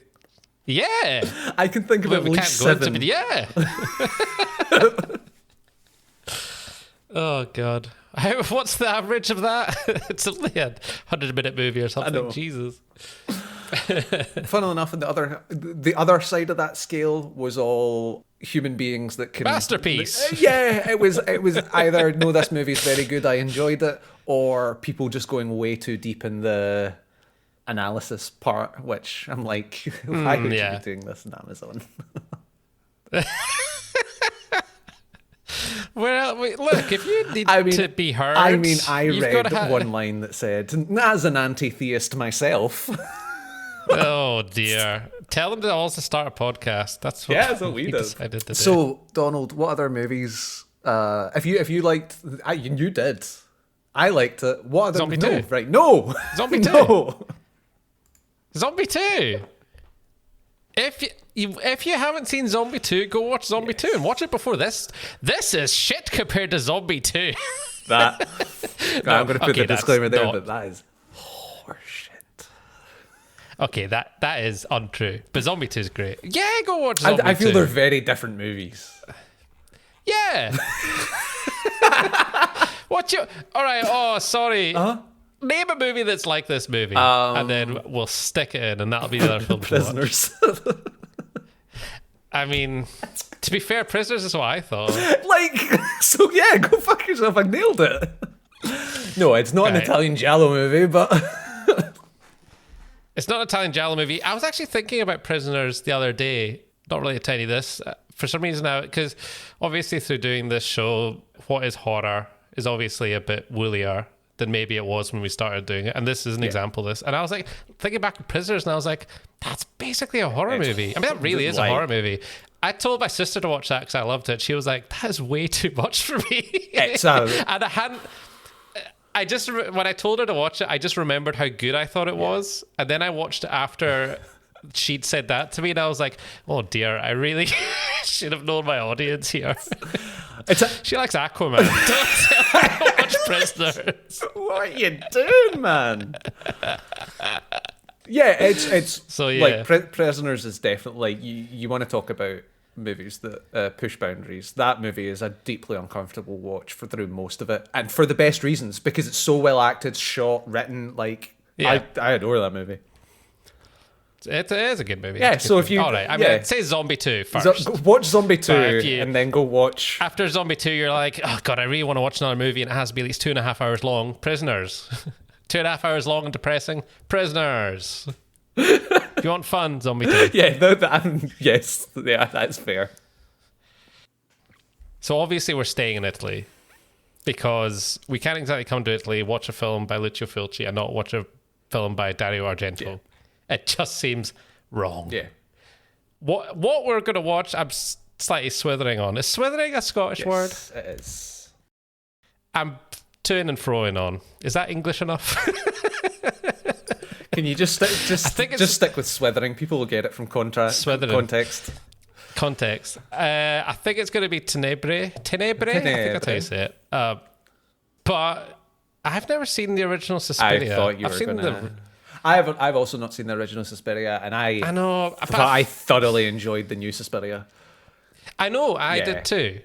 Yeah. I can think of at least 7. Yeah. Oh, God. What's the average of that? It's only a 100-minute movie or something. Jesus. Funnily enough, the other side of that scale was all human beings that can... Masterpiece. Yeah, it was either, no, this movie's very good, I enjoyed it, or people just going way too deep in the analysis part, which I'm like, why would you be doing this on Amazon? Well, look, if you need to be heard... I mean, I read one line that said, as an anti-theist myself... Oh dear! Tell them to also start a podcast. That's what we decided to do. So, Donald, what other movies? If you liked, you did. I liked it. What other? Zombie 2. Right? No. Zombie 2. No. Zombie 2. If you haven't seen Zombie 2, go watch Zombie 2 and watch it before this. This is shit compared to Zombie 2. I'm going to put the disclaimer there, but that is horseshit. Okay, that is untrue. But Zombie 2 is great. Yeah, go watch Zombie 2. I feel they're very different movies. Yeah. Alright, oh, sorry. Uh-huh. Name a movie that's like this movie. And then we'll stick it in, and that'll be the other film. Prisoners. I mean, to be fair, Prisoners is what I thought. So yeah, go fuck yourself. I nailed it. No, it's not an Italian giallo movie, but... It's not an Italian giallo movie. I was actually thinking about Prisoners the other day. Not really to any this. For some reason now, because obviously through doing this show, what is horror is obviously a bit woolier than maybe it was when we started doing it. And this is an example of this. And I was like, thinking back to Prisoners, and I was like, that's basically a horror movie. I mean, that really is a horror movie. I told my sister to watch that because I loved it. She was like, that is way too much for me. And when I told her to watch it, I just remembered how good I thought it was, and then I watched it after she'd said that to me, and I was like, oh dear, I really should have known my audience here. She likes Aquaman. Don't tell her to watch Prisoners. What are you doing, man? Yeah, it's so yeah. Like Prisoners is definitely like you want to talk about movies that push boundaries. That movie is a deeply uncomfortable watch through most of it, and for the best reasons, because it's so well acted, shot, written. Like I adore that movie. It is a good movie. Yeah, so if you... All right, I mean, say Zombie 2 first. Watch Zombie 2 and then go watch... After Zombie 2, you're like, oh God, I really want to watch another movie and it has to be at least 2.5 hours long. Prisoners. 2.5 hours long and depressing. Prisoners. If you want fun, Zombie 2. Yeah, yes. Yeah, that's fair. So obviously we're staying in Italy because we can't exactly come to Italy, watch a film by Lucio Fulci and not watch a film by Dario Argento. Yeah. It just seems wrong. Yeah. What we're going to watch, I'm slightly swithering on. Is swithering a Scottish word? It is. I'm to-ing and fro-ing on. Is that English enough? Can you just stick with swithering? People will get it from context. Context. I think it's going to be tenebre. Tenebre? I think that's how you say it. But I've never seen the original Suspiria. I thought you were going to... I've also not seen the original Suspiria, and I know, but I thoroughly enjoyed the new Suspiria. I know, I did too.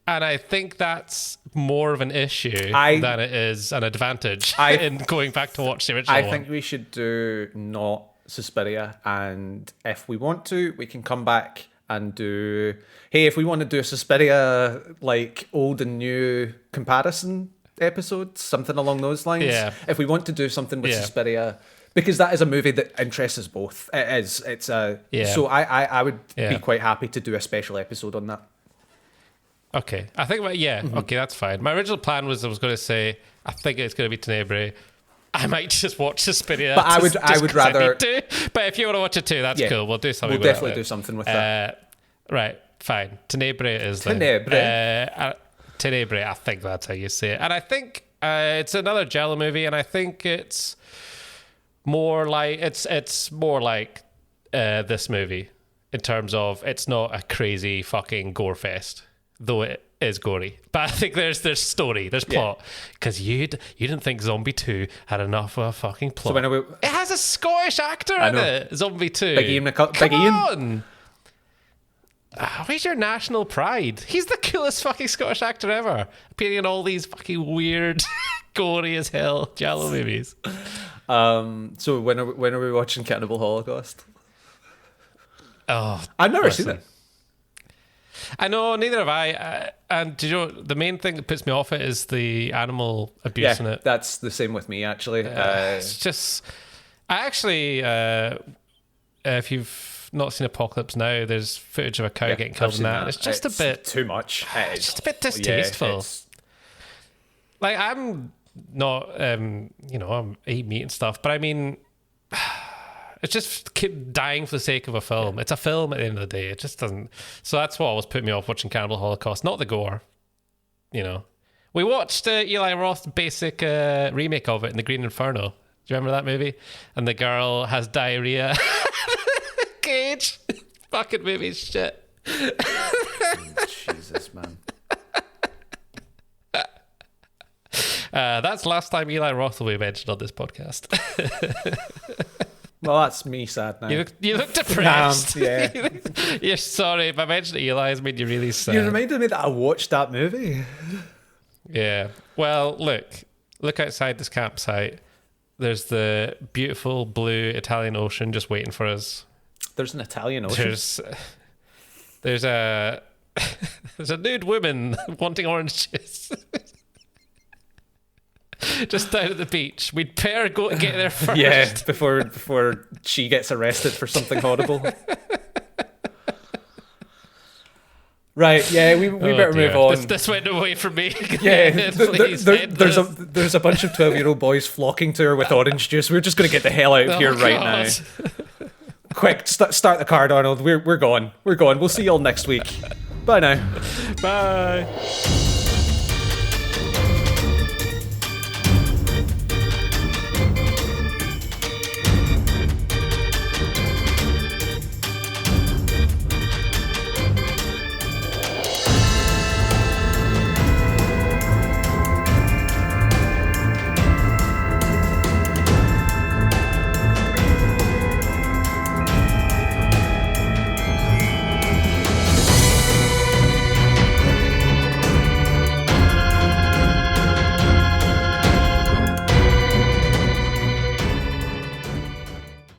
And I think that's more of an issue than it is an advantage in going back to watch the original one. I think we should do not Suspiria, and if we want to, we can come back and do... Hey, if we want to do a Suspiria, like, old and new comparison episode, something along those lines. Yeah. If we want to do something with Suspiria... Because that is a movie that interests us both. It is. It's a... So I would be quite happy to do a special episode on that. Okay. I think, okay, that's fine. My original plan was I was going to say, I think it's going to be Tenebrae. I might just watch Suspiria. But I would rather... But if you want to watch it too, that's cool. We'll do something We'll definitely do something with that. Right, fine. Tenebrae is... Tenebrae. Tenebrae, I think that's how you say it. And I think it's another giallo movie, and I think it's... more like this movie in terms of it's not a crazy fucking gore fest, though it is gory. But I think there's story, there's plot, because you didn't think Zombie 2 had enough of a fucking plot. So it has a Scottish actor in it. Zombie 2. Big Ian. Come on. Where's your national pride? He's the coolest fucking Scottish actor ever, appearing in all these fucking weird, gory as hell giallo movies. So when are we watching Cannibal Holocaust? Oh, I've never seen it. I know, neither have I. And do you know the main thing that puts me off it is the animal abuse in it. That's the same with me actually. It's just, I actually, if you've not seen Apocalypse Now, there's footage of a cow getting killed in that. It's just a bit too much. It's just a bit distasteful. Like I'm not, I eat meat and stuff, but I mean, it's just keep dying for the sake of a film. It's a film at the end of the day. It just doesn't. So that's what always put me off watching Cannibal Holocaust, not the gore. We watched Eli Roth's basic remake of it in The Green Inferno. Do you remember that movie? And the girl has diarrhea. Cage. Fucking movie shit. Jesus, man. That's the last time Eli Roth will be mentioned on this podcast. Well, that's me sad now. You look depressed. Yeah. You're sorry, if I mentioned Eli, it's made you really sad. You reminded me that I watched that movie. Yeah. Well, look outside this campsite. There's the beautiful blue Italian Ocean just waiting for us. There's an Italian Ocean. There's a nude woman wanting oranges. Just down at the beach. We'd better go and get there first. Yeah, before she gets arrested for something horrible. Right, yeah, we better move on. This went away from me. Yeah, there's a bunch of 12-year-old boys flocking to her with orange juice. We're just going to get the hell out of here right now. Quick, start the card, Arnold. We're gone. We'll see you all next week. Bye now. Bye.